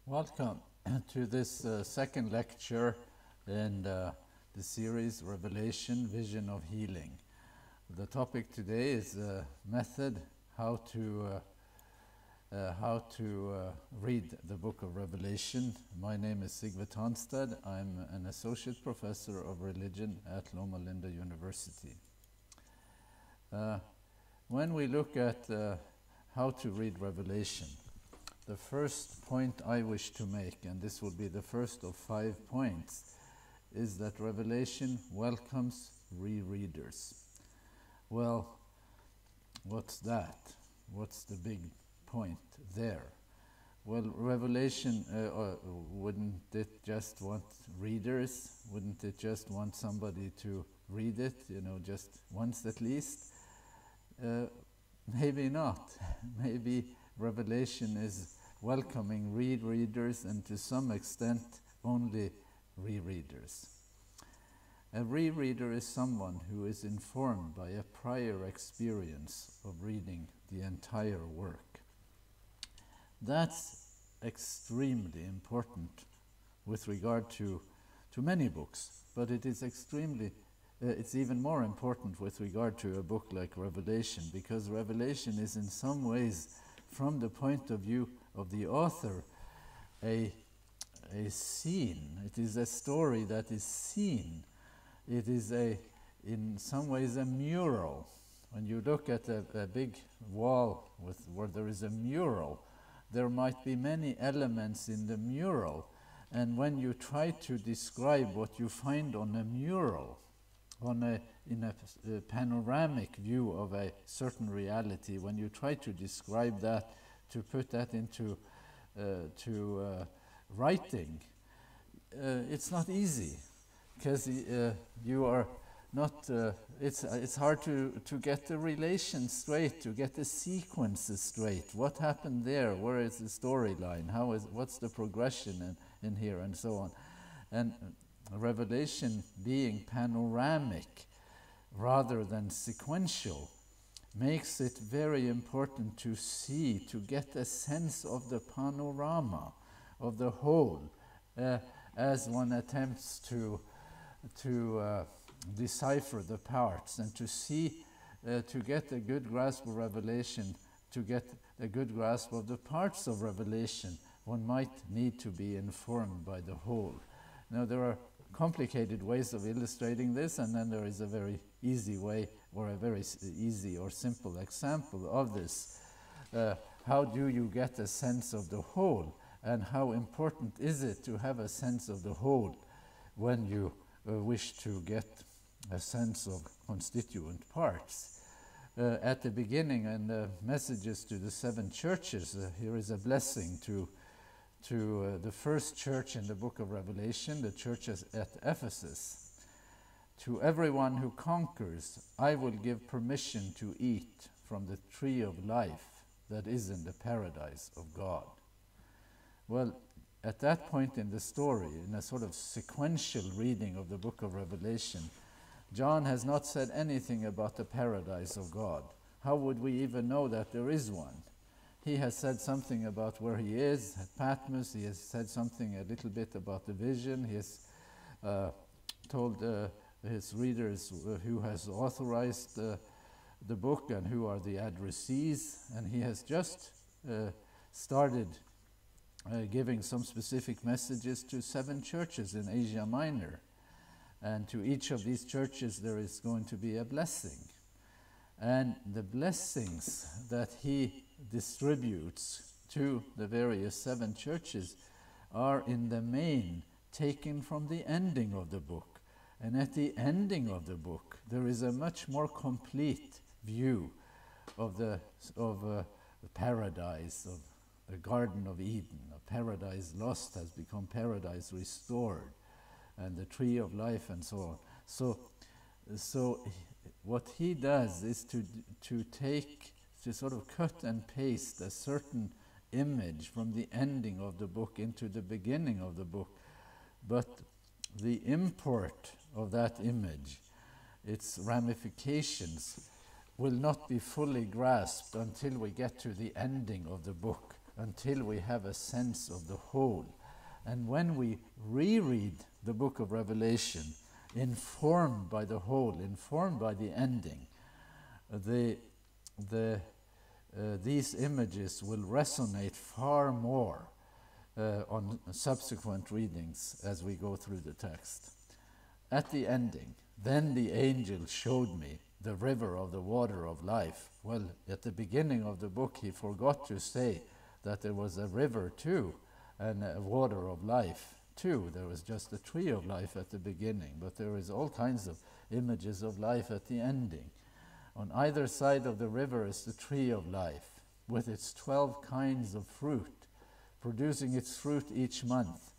Welcome to this second lecture in the series Revelation, Vision of Healing. The topic today is method, how to read the book of Revelation. My name is Sigve Tonstad. I'm an associate professor of religion at Loma Linda University. When we look at how to read Revelation, the first point I wish to make, and this will be the first of 5 points, is that Revelation welcomes rereaders. Well, what's that? What's the big point there? Well, Revelation, wouldn't it just want readers? Wouldn't it just want somebody to read it, just once at least? Maybe not. Maybe Revelation is welcoming rereaders and to some extent only rereaders. A rereader is someone who is informed by a prior experience of reading the entire work. That's extremely important with regard to many books, but it is it's even more important with regard to a book like Revelation, because Revelation is in some ways, from the point of view of the author, a scene. It is a story that is seen. It is in some ways a mural. When you look at a big wall where there is a mural, there might be many elements in the mural, and when you try to describe what you find on a mural, in a panoramic view of a certain reality, when you try to describe that, to put that into writing, it's not easy, because you are not. It's hard to get the relations straight, to get the sequences straight. What happened there? Where is the storyline? What's the progression in here, and so on, and Revelation being panoramic rather than sequential makes it very important to see, to get a sense of the panorama, of the whole, as one attempts to decipher the parts, and to see, to get a good grasp of Revelation, to get a good grasp of the parts of Revelation, one might need to be informed by the whole. Now, there are complicated ways of illustrating this, and then there is a very easy way, or a very easy or simple example of this. How do you get a sense of the whole, and how important is it to have a sense of the whole when you wish to get a sense of constituent parts? At the beginning, in the messages to the 7 churches, here is a blessing to the first church in the book of Revelation, the church at Ephesus. To everyone who conquers, I will give permission to eat from the tree of life that is in the paradise of God. Well, at that point in the story, in a sort of sequential reading of the book of Revelation, John has not said anything about the paradise of God. How would we even know that there is one? He has said something about where he is, at Patmos. He has said something a little bit about the vision. He has told his readers who has authorized the book and who are the addressees. And he has just started giving some specific messages to 7 churches in Asia Minor. And to each of these churches there is going to be a blessing. And the blessings that he distributes to the various 7 churches are in the main taken from the ending of the book. And at the ending of the book, there is a much more complete view of the paradise, of the Garden of Eden. A paradise lost has become paradise restored, and the tree of life, and so on. So what he does is to sort of cut and paste a certain image from the ending of the book into the beginning of the book. But the import of that image, its ramifications, will not be fully grasped until we get to the ending of the book, until we have a sense of the whole. And when we reread the book of Revelation, informed by the whole, informed by the ending, these images will resonate far more on subsequent readings as we go through the text. At the ending, then the angel showed me the river of the water of life. Well, at the beginning of the book, he forgot to say that there was a river too, and a water of life too. There was just a tree of life at the beginning, but there is all kinds of images of life at the ending. On either side of the river is the tree of life, with its 12 kinds of fruit, producing its fruit each month,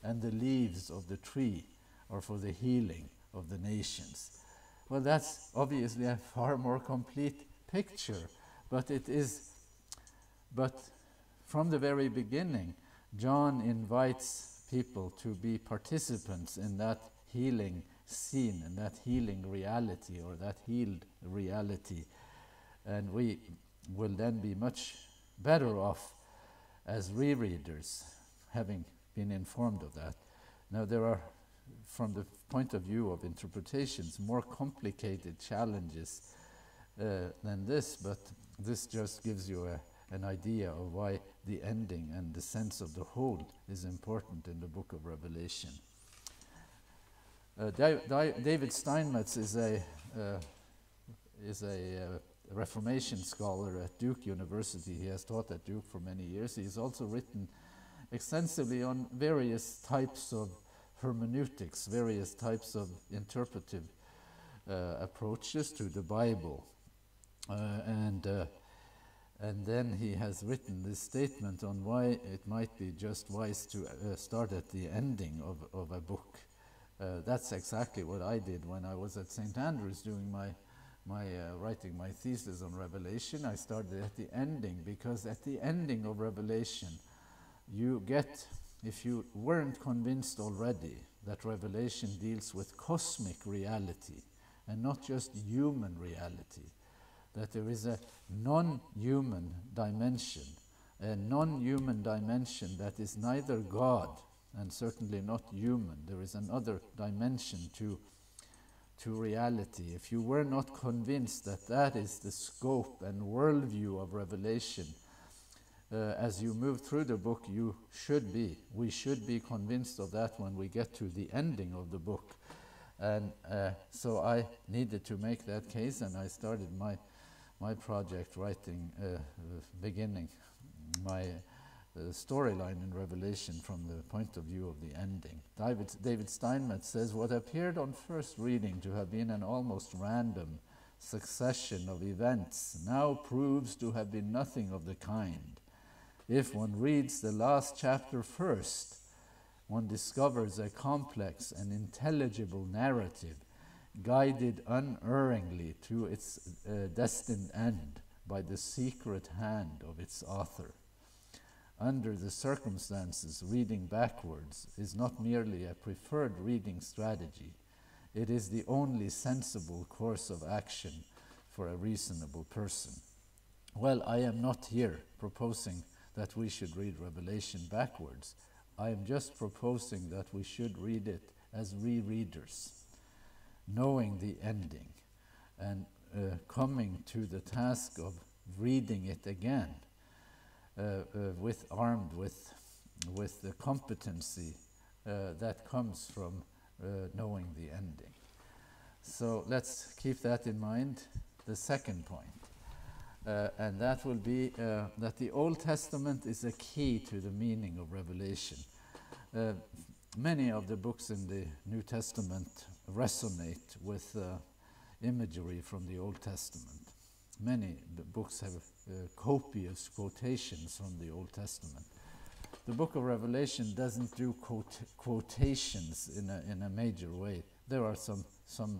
and the leaves of the tree are for the healing of the nations. Well, that's obviously a far more complete picture, but from the very beginning, John invites people to be participants in that healing scene, and that healing reality, or that healed reality. And we will then be much better off as rereaders, having been informed of that. Now, there are, from the point of view of interpretations, more complicated challenges than this, but this just gives you an idea of why the ending and the sense of the whole is important in the book of Revelation. David Steinmetz is a Reformation scholar at Duke University. He has taught at Duke for many years. He's also written extensively on various types of hermeneutics, various types of interpretive approaches to the Bible. And then he has written this statement on why it might be just wise to start at the ending of a book. That's exactly what I did when I was at St. Andrews doing my writing my thesis on Revelation. I started at the ending, because at the ending of Revelation, you get, if you weren't convinced already, that Revelation deals with cosmic reality and not just human reality, that there is a non-human dimension that is neither God and certainly not human. There is another dimension to reality. If you were not convinced that that is the scope and worldview of Revelation, as you move through the book, we should be convinced of that when we get to the ending of the book. And so I needed to make that case, and I started my project writing, beginning my storyline in Revelation from the point of view of the ending. David Steinmetz says, what appeared on first reading to have been an almost random succession of events now proves to have been nothing of the kind. If one reads the last chapter first, one discovers a complex and intelligible narrative guided unerringly to its destined end by the secret hand of its author. Under the circumstances, reading backwards is not merely a preferred reading strategy, it is the only sensible course of action for a reasonable person. Well, I am not here proposing that we should read Revelation backwards. I am just proposing that we should read it as rereaders, knowing the ending, and coming to the task of reading it again, armed with the competency that comes from knowing the ending. So let's keep that in mind. The second point, and that will be that the Old Testament is a key to the meaning of Revelation. Many of the books in the New Testament resonate with imagery from the Old Testament. Many books have copious quotations from the Old Testament. The book of Revelation doesn't do quotations in a major way. There are some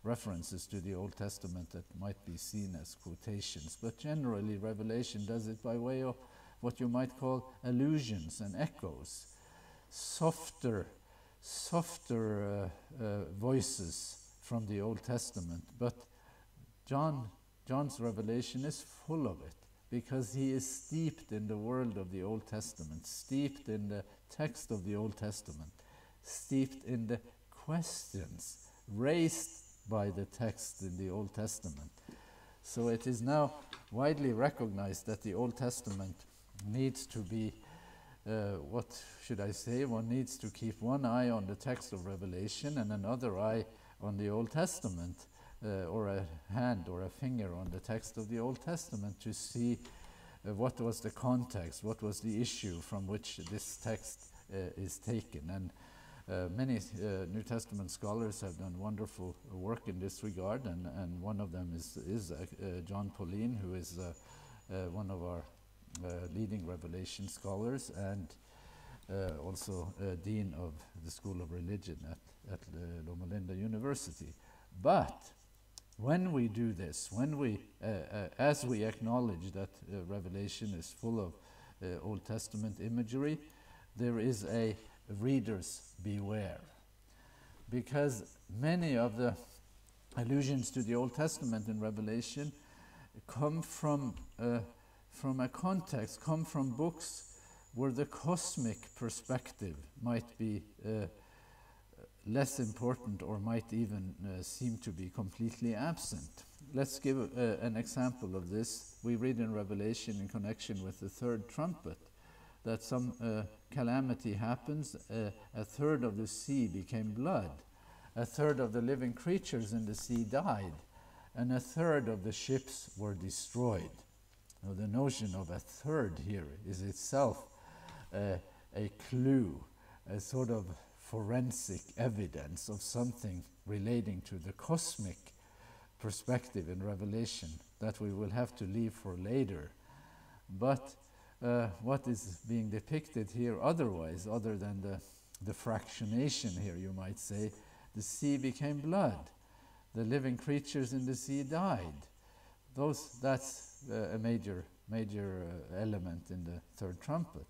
references to the Old Testament that might be seen as quotations, but generally Revelation does it by way of what you might call allusions and echoes, softer voices from the Old Testament. But John's Revelation is full of it. because he is steeped in the world of the Old Testament, steeped in the text of the Old Testament, steeped in the questions raised by the text in the Old Testament. So it is now widely recognized that the Old Testament needs to be, what should I say, one needs to keep one eye on the text of Revelation and another eye on the Old Testament, or a hand or a finger on the text of the Old Testament to see what was the context, what was the issue from which this text is taken. And many New Testament scholars have done wonderful work in this regard, and one of them is John Pauline, who is one of our leading Revelation scholars, and also Dean of the School of Religion at Loma Linda University. But when we do this, when we, as we acknowledge that Revelation is full of Old Testament imagery, there is a reader's beware. Because many of the allusions to the Old Testament in Revelation come from a context, come from books where the cosmic perspective might be less important or might even seem to be completely absent. Let's give an example of this. We read in Revelation in connection with the third trumpet that some calamity happens. A third of the sea became blood, a third of the living creatures in the sea died, and a third of the ships were destroyed. Now, the notion of a third here is itself a clue, a sort of forensic evidence of something relating to the cosmic perspective in Revelation that we will have to leave for later. But what is being depicted here otherwise, other than the fractionation here, you might say, the sea became blood, the living creatures in the sea died. That's a major element in the third trumpet.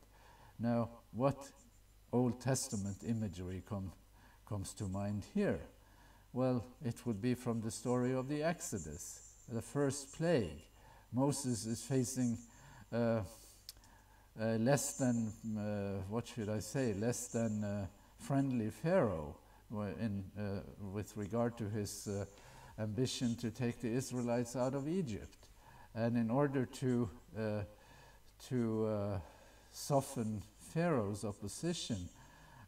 Now, what Old Testament imagery comes to mind here? Well, it would be from the story of the Exodus, the first plague. Moses is facing less than, less than friendly Pharaoh with regard to his ambition to take the Israelites out of Egypt. And in order to soften Pharaoh's opposition,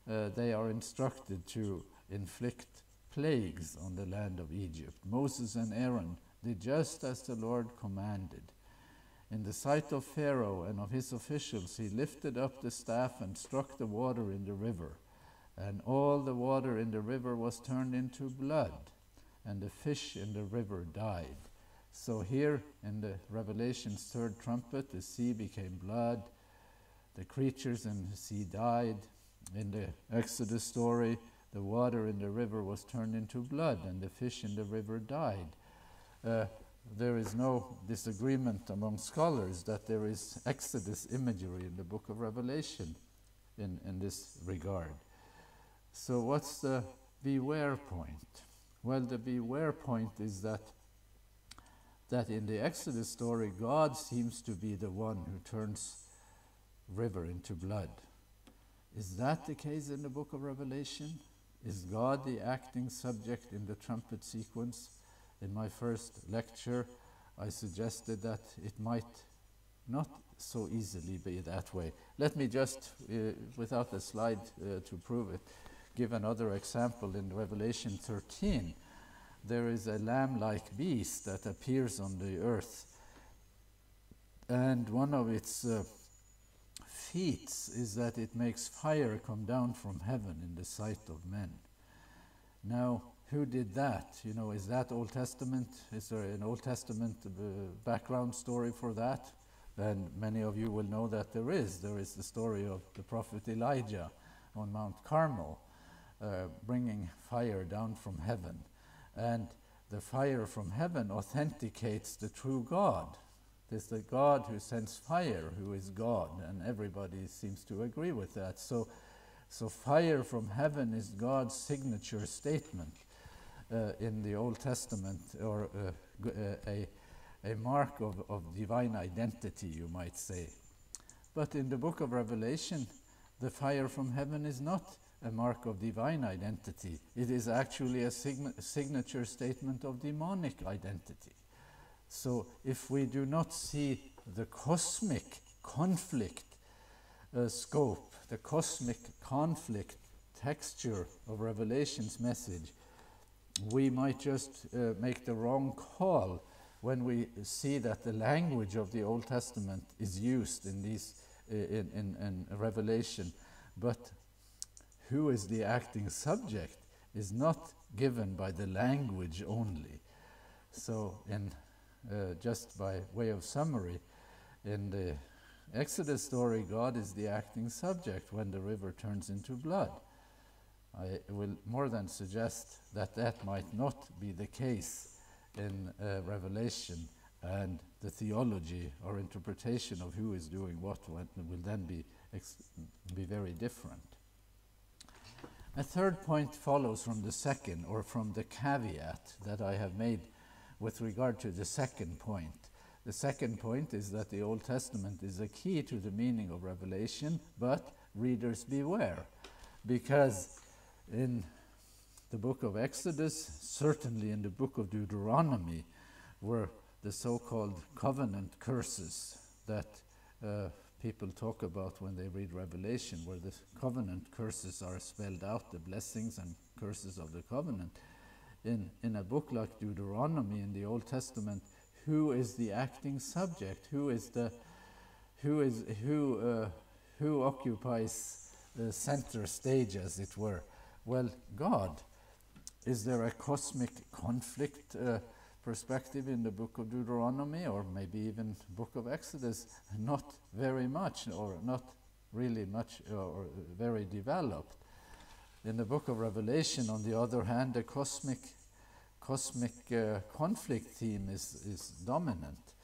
they are instructed to inflict plagues on the land of Egypt. Moses and Aaron did just as the Lord commanded. In the sight of Pharaoh and of his officials, he lifted up the staff and struck the water in the river. And all the water in the river was turned into blood, and the fish in the river died. So here in the Revelation's third trumpet, the sea became blood, the creatures in the sea died. In the Exodus story, the water in the river was turned into blood, and the fish in the river died. There is no disagreement among scholars that there is Exodus imagery in the book of Revelation in this regard. So what's the beware point? Well, the beware point is that in the Exodus story, God seems to be the one who turns river into blood. Is that the case in the book of Revelation? Is God the acting subject in the trumpet sequence? In my first lecture, I suggested that it might not so easily be that way. Let me just, without a slide to prove it, give another example. In Revelation 13, there is a lamb-like beast that appears on the earth, and one of its feats is that it makes fire come down from heaven in the sight of men. Now, who did that? You know, is that Old Testament? Is there an Old Testament background story for that? And many of you will know that there is. There is the story of the prophet Elijah on Mount Carmel, bringing fire down from heaven. And the fire from heaven authenticates the true God. It's the God who sends fire who is God, and everybody seems to agree with that. So fire from heaven is God's signature statement in the Old Testament, or a mark of divine identity, you might say. But in the book of Revelation, the fire from heaven is not a mark of divine identity. It is actually a signature statement of demonic identity. So if we do not see the cosmic conflict scope, the cosmic conflict texture of Revelation's message, we might just make the wrong call when we see that the language of the Old Testament is used in these in Revelation, but who is the acting subject is not given by the language only. So just by way of summary, in the Exodus story, God is the acting subject when the river turns into blood. I will more than suggest that that might not be the case in Revelation, and the theology or interpretation of who is doing what will then be very different. A third point follows from the second, or from the caveat that I have made with regard to the second point. The second point is that the Old Testament is a key to the meaning of Revelation, but readers beware, because in the book of Exodus, certainly in the book of Deuteronomy, were the so-called covenant curses that people talk about when they read Revelation, where the covenant curses are spelled out, the blessings and curses of the covenant. In a book like Deuteronomy in the Old Testament, who is the acting subject? Who occupies the center stage, as it were? Well, God. Is there a cosmic conflict perspective in the book of Deuteronomy, or maybe even book of Exodus? Not very much, or not really much, or very developed. In the book of Revelation, on the other hand, the cosmic conflict theme is dominant.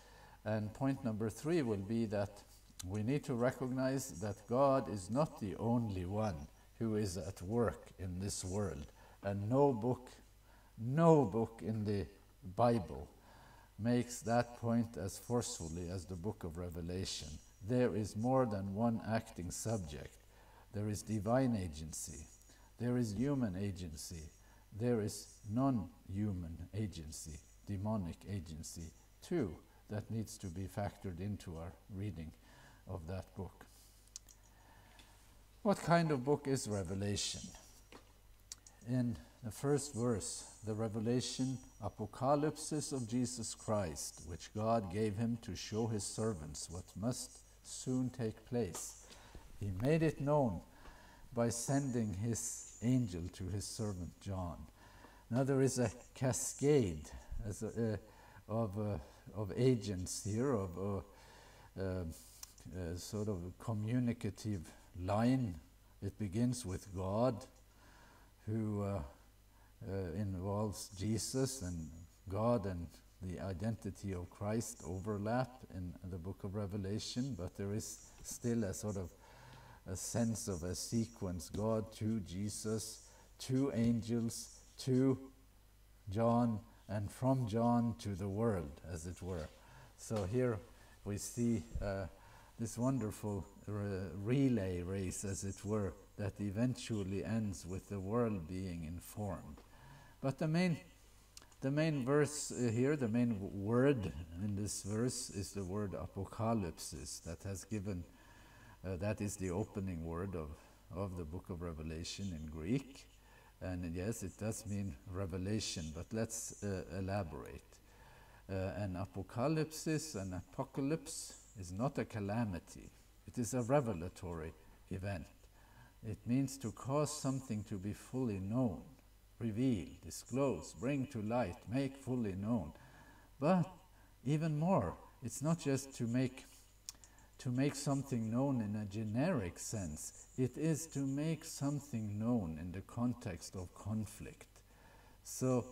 And point number 3 will be that we need to recognize that God is not the only one who is at work in this world. And no book in the Bible makes that point as forcefully as the book of Revelation. There is more than one acting subject. There is divine agency. There is human agency. There is non-human agency, demonic agency, too, that needs to be factored into our reading of that book. What kind of book is Revelation? In the first verse, the revelation, apocalypsis of Jesus Christ, which God gave him to show his servants what must soon take place. He made it known by sending his angel to his servant John. Now there is a cascade of agents here, of sort of a communicative line. It begins with God, who involves Jesus, and God and the identity of Christ overlap in the book of Revelation, but there is still a sort of a sense of a sequence: God to Jesus, to angels, to John, and from John to the world, as it were. So here we see this wonderful relay race, as it were, that eventually ends with the world being informed. But the main verse here, the main word in this verse is the word apocalypsis, that has given, that is the opening word of the book of Revelation in Greek. And yes, it does mean revelation, but let's elaborate. An apocalypsis, an apocalypse, is not a calamity. It is a revelatory event. It means to cause something to be fully known, reveal, disclose, bring to light, make fully known. But even more, it's not just to make something known in a generic sense. It is to make something known in the context of conflict. So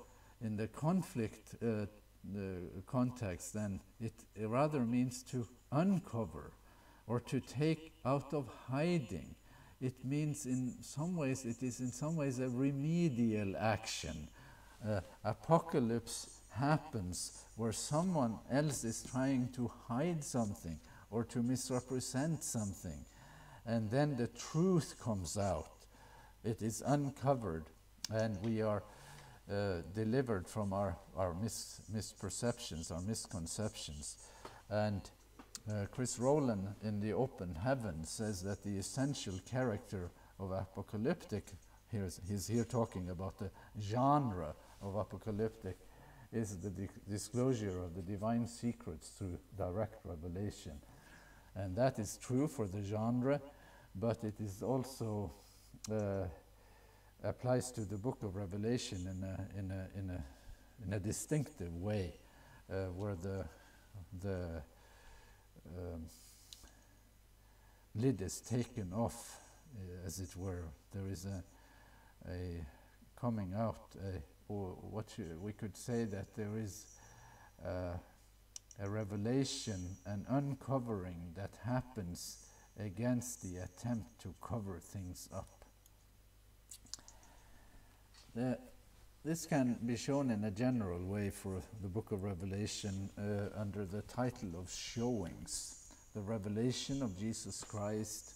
in the conflict the context, then it rather means to uncover or to take out of hiding. It means it is in some ways a remedial action. Apocalypse happens where someone else is trying to hide something or to misrepresent something, and then the truth comes out. It is uncovered, and we are delivered from our misperceptions, our misconceptions. And Chris Rowland in The Open Heaven says that the essential character of apocalyptic, he's here talking about the genre of apocalyptic, is the disclosure of the divine secrets through direct revelation. And that is true for the genre, but it is also applies to the book of Revelation in a distinctive way, where the lid is taken off, as it were. There is a coming out, or we could say that there is a revelation, an uncovering that happens against the attempt to cover things up. This can be shown in a general way for the book of Revelation under the title of Showings. The revelation of Jesus Christ,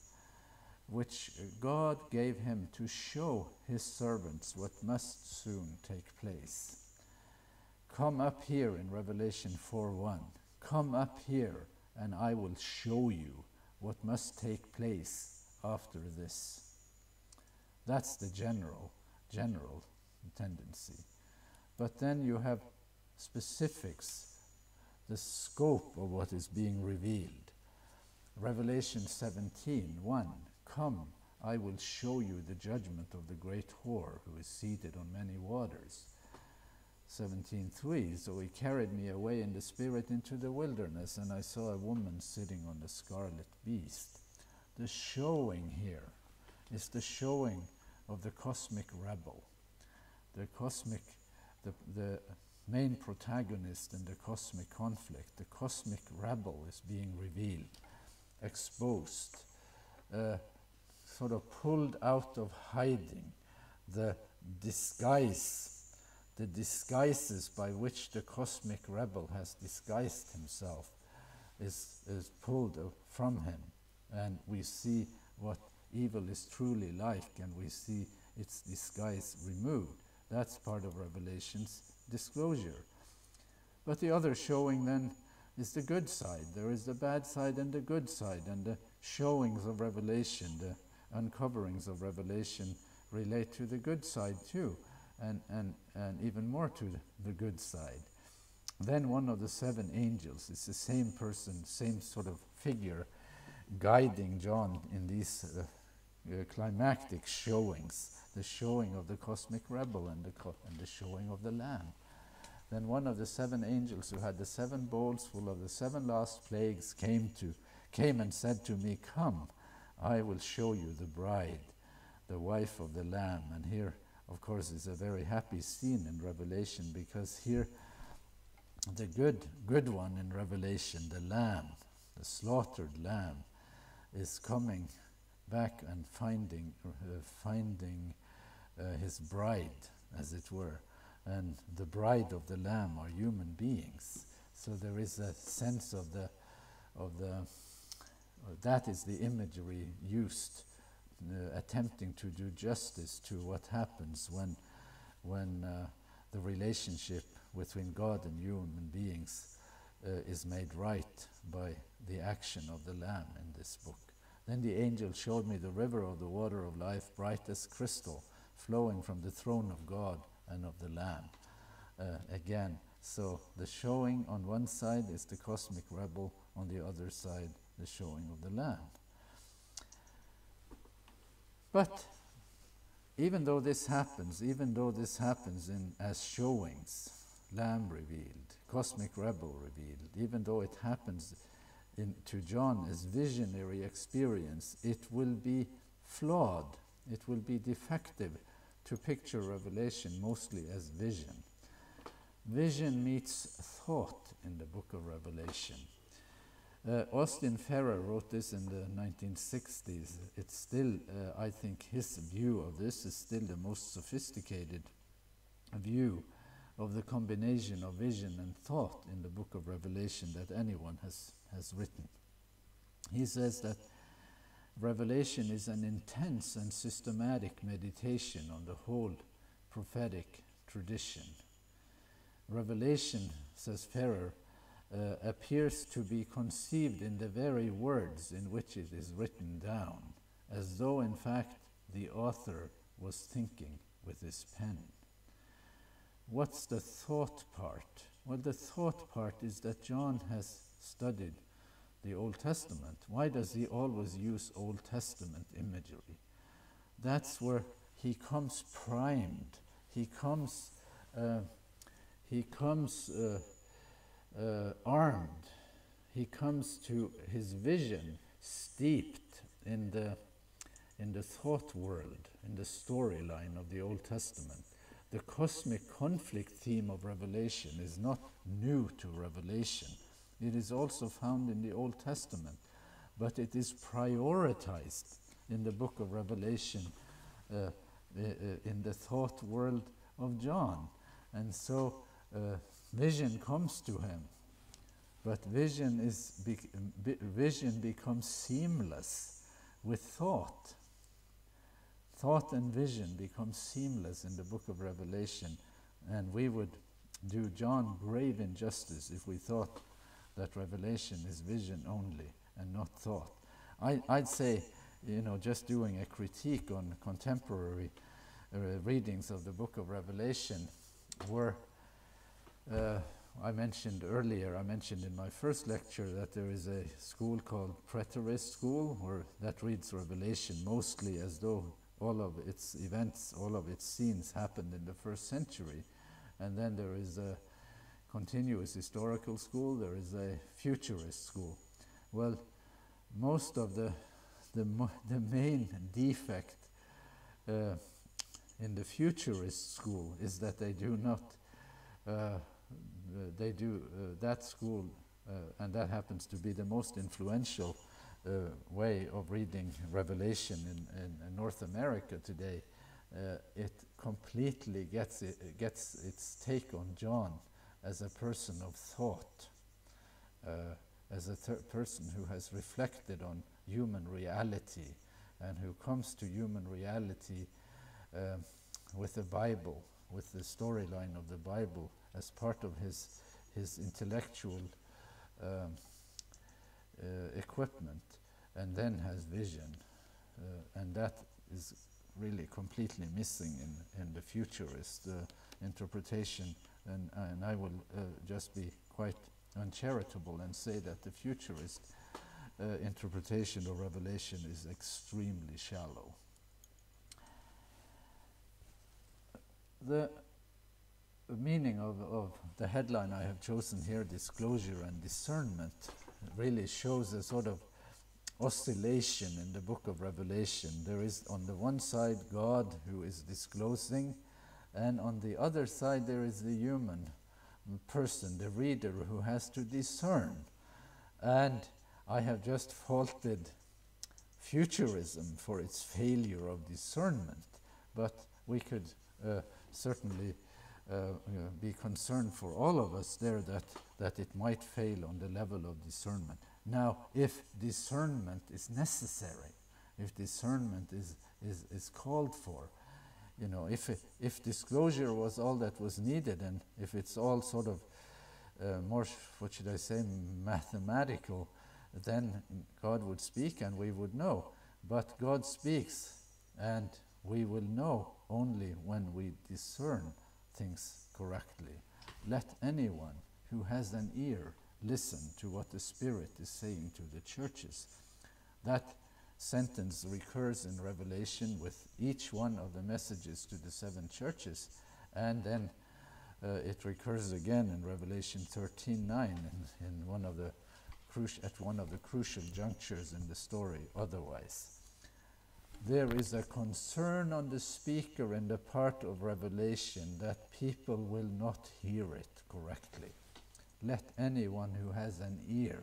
which God gave him to show his servants what must soon take place. Come up here in Revelation 4:1. Come up here and I will show you what must take place after this. That's the general tendency. But then you have specifics, the scope of what is being revealed. Revelation 17:1. Come, I will show you the judgment of the great whore who is seated on many waters. 17:3. So he carried me away in the spirit into the wilderness, and I saw a woman sitting on the scarlet beast. The showing here is the showing of the cosmic rebel. The main protagonist in the cosmic conflict, the cosmic rebel, is being revealed, exposed, sort of pulled out of hiding. The disguises by which the cosmic rebel has disguised himself is pulled from him, and we see what evil is truly like, and we see its disguise removed. That's part of Revelation's disclosure. But the other showing then is the good side. There is the bad side and the good side, and the showings of Revelation, the uncoverings of Revelation relate to the good side too, and even more to the good side. Then one of the seven angels, it's the same person, same sort of figure, guiding John in these climactic showings, the showing of the cosmic rebel and the showing of the Lamb. Then one of the seven angels who had the seven bowls full of the seven last plagues came and said to me, Come, I will show you the bride, the wife of the Lamb. And here, of course, is a very happy scene in Revelation, because here the good one in Revelation, the Lamb, the slaughtered Lamb, is coming back and finding his bride, as it were. And the bride of the Lamb are human beings. So there is a sense of that is the imagery used, attempting to do justice to what happens when the relationship between God and human beings is made right by the action of the Lamb in this book. Then the angel showed me the river of the water of life, bright as crystal, flowing from the throne of God and of the Lamb. Again, so the showing on one side is the cosmic rebel, on the other side the showing of the Lamb. But even though this happens in as showings, Lamb revealed, cosmic rebel revealed, even though it happens to John as visionary experience, it will be flawed, it will be defective to picture Revelation mostly as vision. Vision meets thought in the book of Revelation. Austin Farrer wrote this in the 1960s. It's still, I think his view of this is still the most sophisticated view of the combination of vision and thought in the book of Revelation that anyone has written. He says that Revelation is an intense and systematic meditation on the whole prophetic tradition. Revelation, says Ferrer, appears to be conceived in the very words in which it is written down, as though in fact the author was thinking with his pen. What's the thought part? Well, the thought part is that John has studied the Old Testament. Why does he always use Old Testament imagery? That's where he comes primed. He comes armed. He comes to his vision steeped in the thought world, in the storyline of the Old Testament. The cosmic conflict theme of Revelation is not new to Revelation. It is also found in the Old Testament, but it is prioritized in the book of Revelation in the thought world of John. And so vision comes to him, but vision becomes seamless with thought. Thought and vision become seamless in the book of Revelation, and we would do John grave injustice if we thought that Revelation is vision only and not thought. I'd say, just doing a critique on contemporary readings of the book of Revelation were, I mentioned in my first lecture that there is a school called Preterist School that reads Revelation mostly as though all of its events, all of its scenes happened in the first century. And then there is a continuous historical school, there is a futurist school. Well, most of the main defect in the futurist school is that they do not, that school, and that happens to be the most influential way of reading Revelation in North America today. It completely gets its take on John as a person of thought, as a person who has reflected on human reality and who comes to human reality with the Bible, with the storyline of the Bible as part of his intellectual equipment, and then has vision. And that is really completely missing in the futurist interpretation. And I will just be quite uncharitable and say that the futurist interpretation of Revelation is extremely shallow. The meaning of the headline I have chosen here, disclosure and discernment, really shows a sort of oscillation in the book of Revelation. There is on the one side God who is disclosing, and on the other side there is the human person, the reader, who has to discern. And I have just faulted futurism for its failure of discernment, but we could certainly be concerned for all of us there that it might fail on the level of discernment. Now, if discernment is necessary, if discernment is called for, if disclosure was all that was needed, and if it's all sort of more, what should I say, mathematical, then God would speak and we would know. But God speaks, and we will know only when we discern things correctly. Let anyone who has an ear listen to what the Spirit is saying to the churches. That sentence recurs in Revelation with each one of the messages to the 7 churches, and then it recurs again in Revelation 13:9 in one of the crucial junctures in the story. Otherwise, there is a concern on the speaker in the part of Revelation that people will not hear it correctly. Let anyone who has an ear.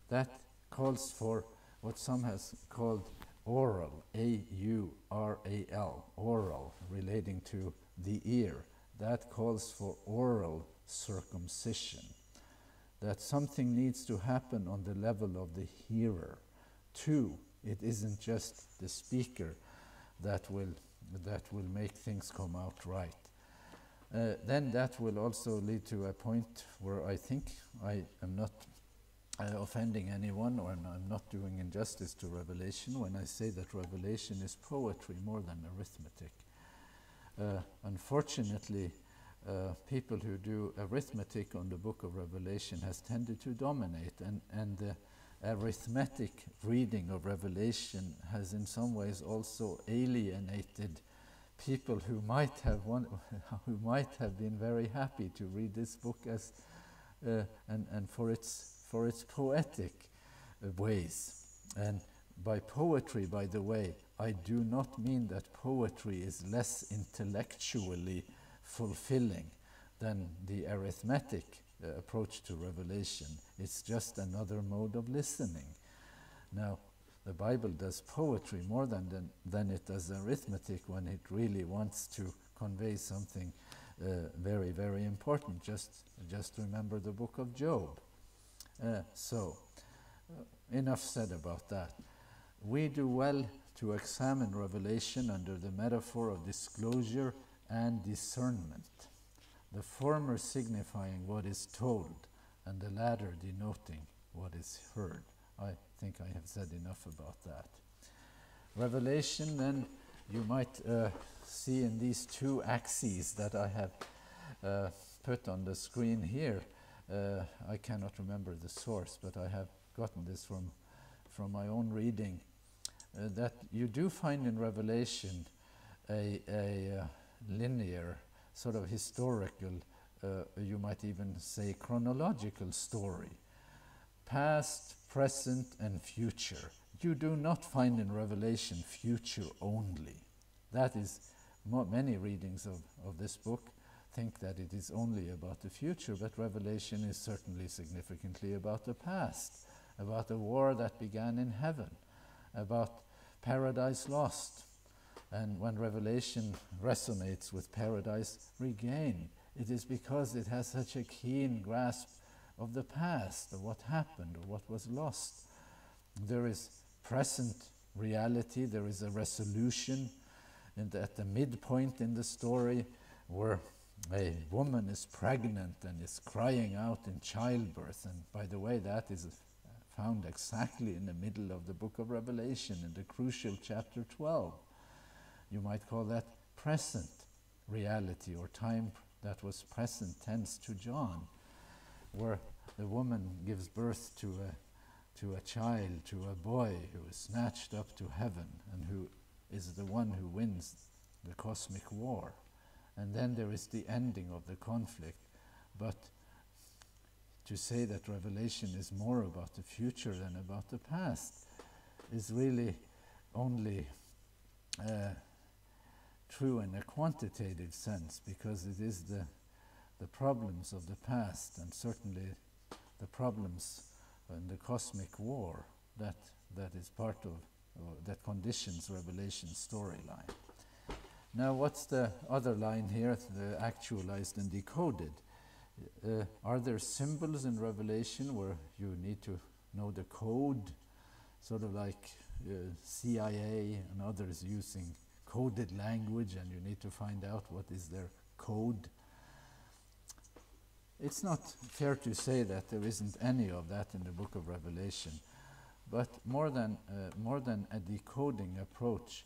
That calls for what some has called oral, A-U-R-A-L, oral, relating to the ear. that calls for oral circumcision. That something needs to happen on the level of the hearer. 2, it isn't just the speaker that will make things come out right. Then that will also lead to a point where I think I am not offending anyone, or I'm not doing injustice to Revelation when I say that Revelation is poetry more than arithmetic. Unfortunately, people who do arithmetic on the book of Revelation has tended to dominate, and the arithmetic reading of Revelation has in some ways also alienated people who might have been very happy to read this book as and for its poetic ways. And by poetry, by the way, I do not mean that poetry is less intellectually fulfilling than the arithmetic approach to Revelation. It's just another mode of listening. Now, the Bible does poetry more than it does arithmetic when it really wants to convey something very, very important. Just remember the book of Job. Enough said about that. We do well to examine Revelation under the metaphor of disclosure and discernment, the former signifying what is told, and the latter denoting what is heard. I think I have said enough about that. Revelation, then, you might see in these 2 axes that I have put on the screen here. I cannot remember the source, but I have gotten this from my own reading, that you do find in Revelation a linear, sort of historical, you might even say chronological story. Past, present, and future. You do not find in Revelation future only. That is, many readings of this book think that it is only about the future, but Revelation is certainly significantly about the past, about a war that began in heaven, about paradise lost. And when Revelation resonates with paradise regained, it is because it has such a keen grasp of the past, of what happened, or what was lost. There is present reality, there is a resolution at the midpoint in the story where a woman is pregnant and is crying out in childbirth. And by the way, that is found exactly in the middle of the book of Revelation, in the crucial chapter 12. You might call that present reality, or time that was present tense to John, where the woman gives birth to a child, to a boy who is snatched up to heaven and who is the one who wins the cosmic war. And then there is the ending of the conflict. But to say that Revelation is more about the future than about the past is really only true in a quantitative sense, because it is the problems of the past, and certainly the problems in the cosmic war that is part of, that conditions Revelation's storyline. Now, what's the other line here, the actualized and decoded? Are there symbols in Revelation where you need to know the code, sort of like CIA and others using coded language, and you need to find out what is their code? It's not fair to say that there isn't any of that in the book of Revelation, but more than a decoding approach,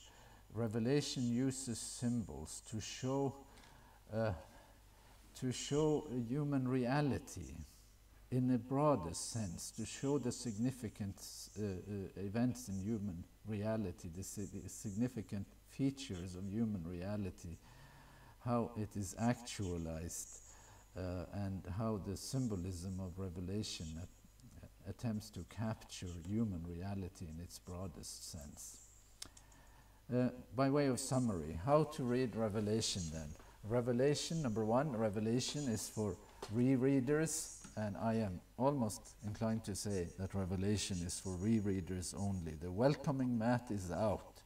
Revelation uses symbols to show human reality in a broader sense, to show the significant events in human reality, the significant features of human reality, how it is actualized, and how the symbolism of Revelation attempts to capture human reality in its broadest sense. By way of summary, how to read Revelation then? Revelation, number one, Revelation is for rereaders, and I am almost inclined to say that Revelation is for rereaders only. The welcoming mat is out,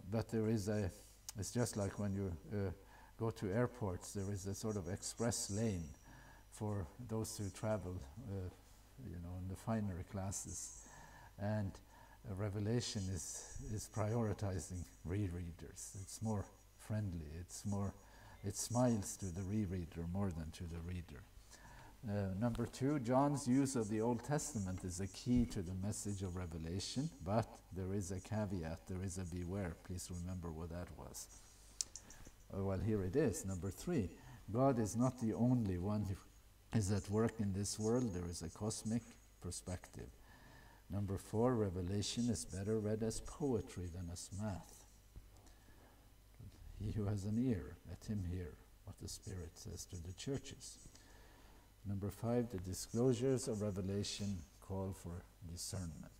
but there is it's just like when you go to airports, there is a sort of express lane for those who travel, in the finer classes. And Revelation is prioritizing rereaders. It's more friendly. It smiles to the rereader more than to the reader. Number 2, John's use of the Old Testament is a key to the message of Revelation, but there is a caveat, there is a beware. Please remember what that was. Well, here it is. Number 3, God is not the only one who is at work in this world. There is a cosmic perspective. Number 4, Revelation is better read as poetry than as math. He who has an ear, let him hear what the Spirit says to the churches. Number 5, the disclosures of Revelation call for discernment.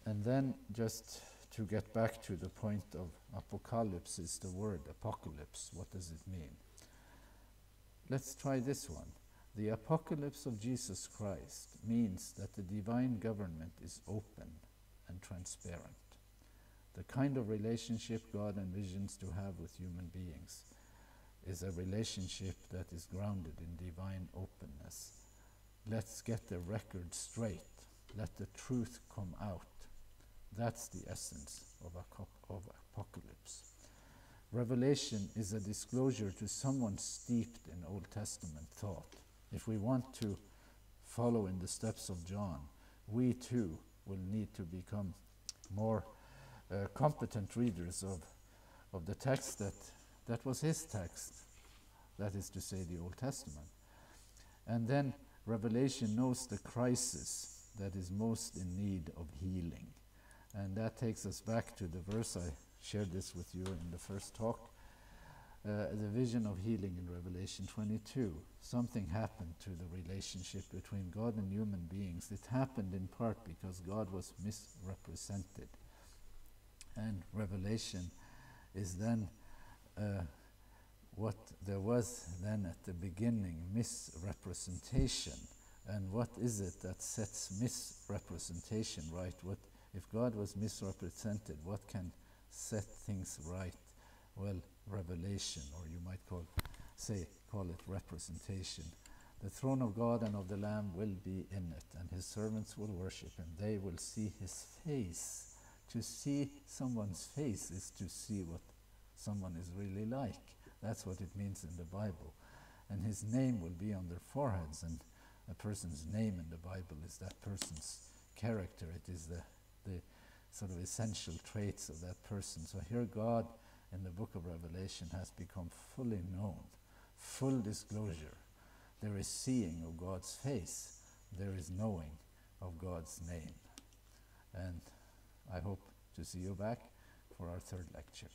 And then, just to get back to the point of apocalypse, is the word apocalypse. What does it mean? Let's try this one. The apocalypse of Jesus Christ means that the divine government is open and transparent. The kind of relationship God envisions to have with human beings is a relationship that is grounded in divine openness. Let's get the record straight. Let the truth come out. That's the essence of apocalypse. Revelation is a disclosure to someone steeped in Old Testament thought. If we want to follow in the steps of John, we too will need to become more competent readers of the text that was his text, that is to say, the Old Testament. And then Revelation knows the crisis that is most in need of healing. And that takes us back to the verse, I shared this with you in the first talk, the vision of healing in Revelation 22. Something happened to the relationship between God and human beings. It happened in part because God was misrepresented. And Revelation is then what there was then at the beginning, misrepresentation. And what is it that sets misrepresentation right? If God was misrepresented, what can set things right? Well, revelation, or you might call it representation. The throne of God and of the Lamb will be in it, and his servants will worship him. They will see his face. To see someone's face is to see what someone is really like. That's what it means in the Bible. And his name will be on their foreheads, and a person's name in the Bible is that person's character. It is the sort of essential traits of that person. So here God in the book of Revelation has become fully known, full disclosure. There is seeing of God's face. There is knowing of God's name. And I hope to see you back for our third lecture.